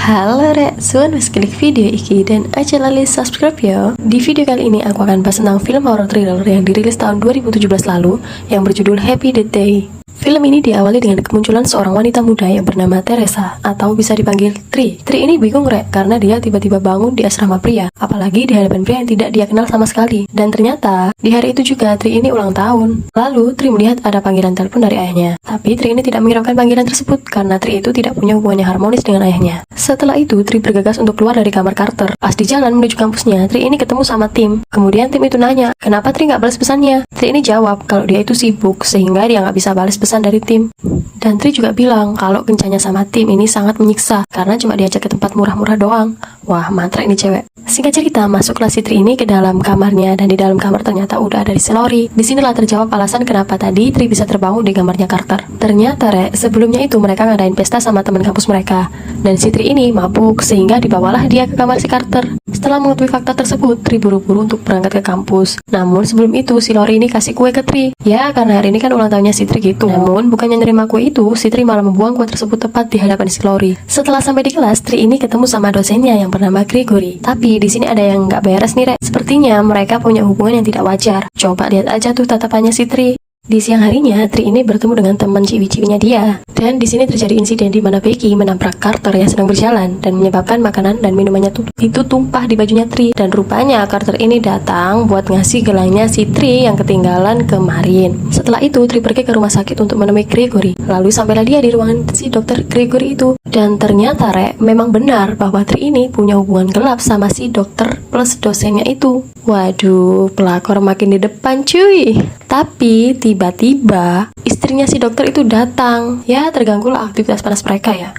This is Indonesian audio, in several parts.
Halo Rek, suan wis klik video iki dan aja lali subscribe ya. Di video kali ini aku akan bahas tentang film horror thriller yang dirilis tahun 2017 lalu yang berjudul Happy Death Day. Film ini diawali dengan kemunculan seorang wanita muda yang bernama Teresa atau bisa dipanggil Tri. Tri ini bingung Rek karena dia tiba-tiba bangun di asrama pria, apalagi di hadapan pria yang tidak dia kenal sama sekali. Dan ternyata di hari itu juga Tri ini ulang tahun. Lalu Tri melihat ada panggilan telepon dari ayahnya. Tapi Tri ini tidak menghiraukan panggilan tersebut karena Tri itu tidak punya hubungan yang harmonis dengan ayahnya. Setelah itu Tri bergegas untuk keluar dari kamar Carter. Pas di jalan menuju kampusnya, Tri ini ketemu sama Tim. Kemudian Tim itu nanya, kenapa Tri nggak balas pesannya? Tri ini jawab kalau dia itu sibuk sehingga dia nggak bisa balas pesan dari Tim. Dan Tri juga bilang kalau kencannya sama Tim ini sangat menyiksa karena cuma diajak ke tempat murah-murah doang. Wah, mantap ini cewek. Singkat cerita, masuklah si Tri ini ke dalam kamarnya dan di dalam kamar ternyata udah ada si Lori. Disinilah terjawab alasan kenapa tadi Tri bisa terbangun di kamarnya Carter. Ternyata Rek, sebelumnya itu mereka ngadain pesta sama teman kampus mereka. Dan si Tri ini mabuk sehingga dibawalah dia ke kamar si Carter. Setelah mengetahui fakta tersebut, Tri buru-buru untuk berangkat ke kampus. Namun sebelum itu si Lori ini kasih kue ke Tri. Ya, karena hari ini kan ulang tahunnya si Tri gitu. Namun bukannya nerima kue itu, si Tri malah membuang kue tersebut tepat di hadapan si Lori. Setelah sampai di kelas, Tri ini ketemu sama dosennya yang bernama Gregory. Tapi di sini ada yang nggak beres nih, Rek. Sepertinya mereka punya hubungan yang tidak wajar. Coba lihat aja tuh tatapannya si Tri. Di siang harinya, Tri ini bertemu dengan teman ciwi-ciwinya dia. Dan di sini terjadi insiden di mana Becky menabrak Carter yang sedang berjalan dan menyebabkan makanan dan minumannya itu tumpah di bajunya Tri. Dan rupanya Carter ini datang buat ngasih gelangnya si Tri yang ketinggalan kemarin. Setelah itu, Tri pergi ke rumah sakit untuk menemui Gregory. Lalu sampailah dia di ruangan si dokter Gregory itu. Dan ternyata Rek, memang benar bahwa Tri ini punya hubungan gelap sama si dokter plus dosennya itu. Waduh, pelakor makin di depan cuy. Tapi tiba-tiba istrinya si dokter itu datang. Ya, terganggulah aktivitas panas mereka ya.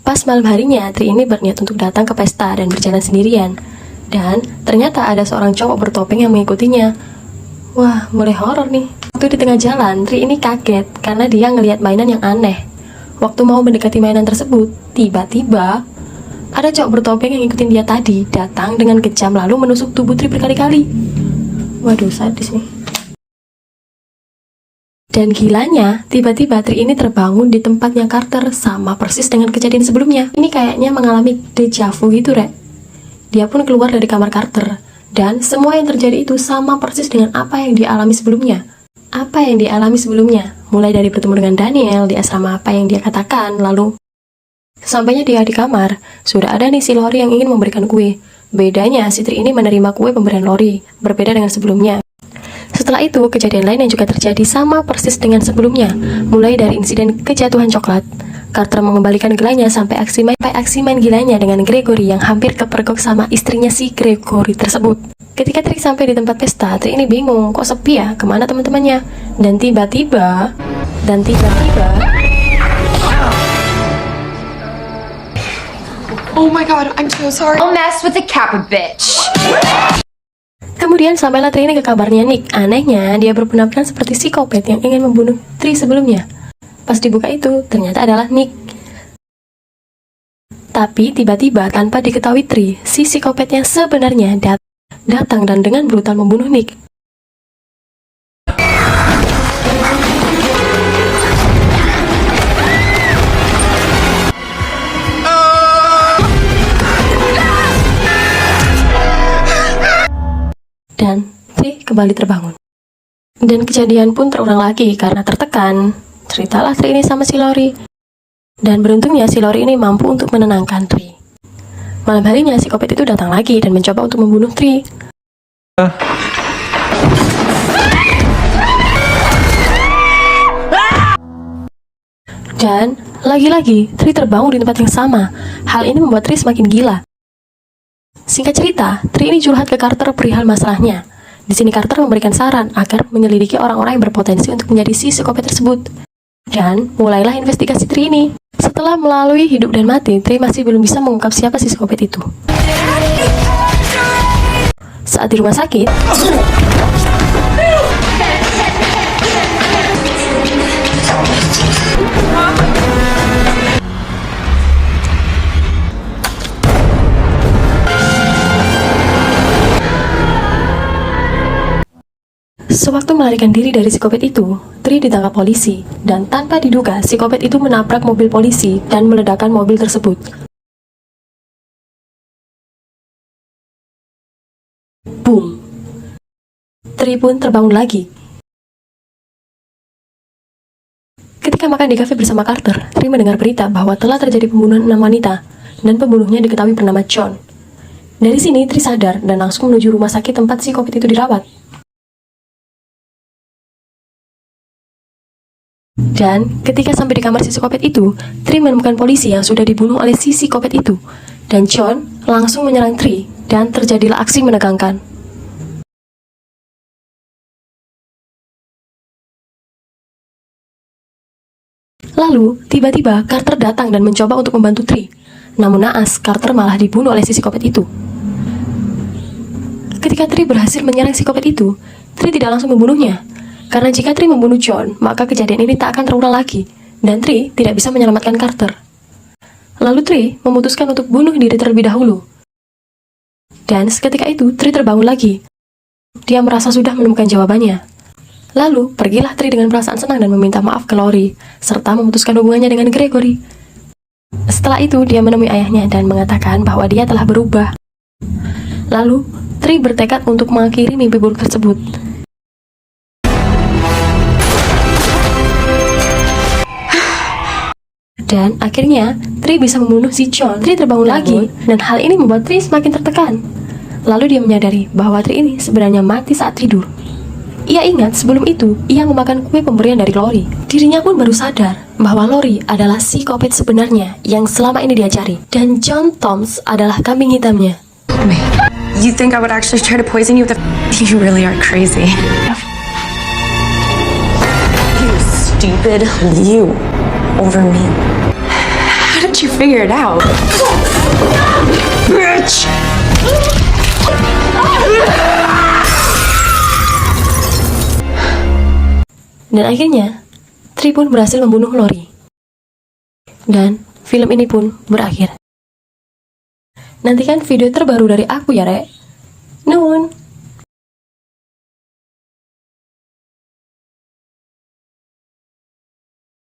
Pas malam harinya, Tri ini berniat untuk datang ke pesta dan berjalan sendirian. Dan ternyata ada seorang cowok bertopeng yang mengikutinya. Wah, mulai horor nih. Waktu di tengah jalan, Tri ini kaget karena dia ngelihat mainan yang aneh. Waktu mau mendekati mainan tersebut, tiba-tiba ada cowok bertopeng yang ngikutin dia tadi datang dengan kejam lalu menusuk tubuh Tri berkali-kali. Waduh, sadis nih. Dan gilanya, tiba-tiba Tri ini terbangun di tempatnya Carter sama persis dengan kejadian sebelumnya. Ini kayaknya mengalami deja vu gitu, Rek. Dia pun keluar dari kamar Carter dan semua yang terjadi itu sama persis dengan apa yang dialami sebelumnya. Apa yang dialami sebelumnya? Mulai dari bertemu dengan Daniel di asrama apa yang dia katakan, lalu sampainya dia di kamar, sudah ada nih si Lori yang ingin memberikan kue. Bedanya, si Tri ini menerima kue pemberian Lori, berbeda dengan sebelumnya. Setelah itu, kejadian lain yang juga terjadi sama persis dengan sebelumnya. Mulai dari insiden kejatuhan coklat, Carter mengembalikan gelanya sampai aksi main gilanya dengan Gregory yang hampir kepergok sama istrinya si Gregory tersebut. Ketika Tri sampai di tempat pesta, Tri ini bingung, kok sepi ya, kemana teman-temannya? Dan tiba-tiba Oh my god, I'm so sorry. Don't mess with the Kappa bitch. kemudian sampailah Tri ini ke kabarnya Nick. Anehnya, dia berpenampilan seperti psikopat yang ingin membunuh Tri sebelumnya. Pas dibuka itu, ternyata adalah Nick. Tapi tiba-tiba tanpa diketahui Tri, si psikopat yang sebenarnya datang dan dengan brutal membunuh Nick. Dan Tri kembali terbangun. Dan kejadian pun terulang lagi karena tertekan. Ceritalah Tri ini sama si Lori. Dan beruntungnya si Lori ini mampu untuk menenangkan Tri. Malam harinya psikopat itu datang lagi dan mencoba untuk membunuh Tri. Dan lagi-lagi Tri terbangun di tempat yang sama. Hal ini membuat Tri semakin gila. Singkat cerita, Tri ini curhat ke Carter perihal masalahnya. Di sini Carter memberikan saran agar menyelidiki orang-orang yang berpotensi untuk menjadi si psikopat tersebut. Dan mulailah investigasi Tri ini. Setelah melalui hidup dan mati, Tri masih belum bisa mengungkap siapa si psikopat itu. Saat di rumah sakit, Sewaktu melarikan diri dari psikopat itu, Tri ditangkap polisi, dan tanpa diduga psikopat itu menabrak mobil polisi dan meledakkan mobil tersebut. Boom! Tri pun terbangun lagi. Ketika makan di kafe bersama Carter, Tri mendengar berita bahwa telah terjadi pembunuhan 6 wanita, dan pembunuhnya diketahui bernama John. Dari sini, Tri sadar dan langsung menuju rumah sakit tempat psikopat itu dirawat. Dan ketika sampai di kamar si psikopat itu, Tri menemukan polisi yang sudah dibunuh oleh si psikopat itu. Dan John langsung menyerang Tri, dan terjadilah aksi menegangkan. Lalu, tiba-tiba Carter datang dan mencoba untuk membantu Tri. Namun naas, Carter malah dibunuh oleh si psikopat itu. Ketika Tri berhasil menyerang psikopat itu, Tri tidak langsung membunuhnya. Karena jika Tri membunuh John, maka kejadian ini tak akan terulang lagi, dan Tri tidak bisa menyelamatkan Carter. Lalu Tri memutuskan untuk bunuh diri terlebih dahulu. Dan seketika itu, Tri terbangun lagi. Dia merasa sudah menemukan jawabannya. Lalu, pergilah Tri dengan perasaan senang dan meminta maaf ke Lori, serta memutuskan hubungannya dengan Gregory. Setelah itu, dia menemui ayahnya dan mengatakan bahwa dia telah berubah. Lalu, Tri bertekad untuk mengakhiri mimpi buruk tersebut. Dan akhirnya, Tri bisa membunuh si John. Tri terbangun lagi, dan hal ini membuat Tri semakin tertekan. Lalu dia menyadari bahwa Tri ini sebenarnya mati saat tidur. Ia ingat sebelum itu, ia memakan kue pemberian dari Lori. Dirinya pun baru sadar bahwa Lori adalah psikopat sebenarnya yang selama ini dia cari. Dan John Toms adalah kambing hitamnya. You think I would actually try to poison you with a... You really are crazy. You stupid you over me. How did you figure it out? Bitch! Dan akhirnya, Tri pun berhasil membunuh Lori. Dan film ini pun berakhir. Nantikan video terbaru dari aku ya, Rek.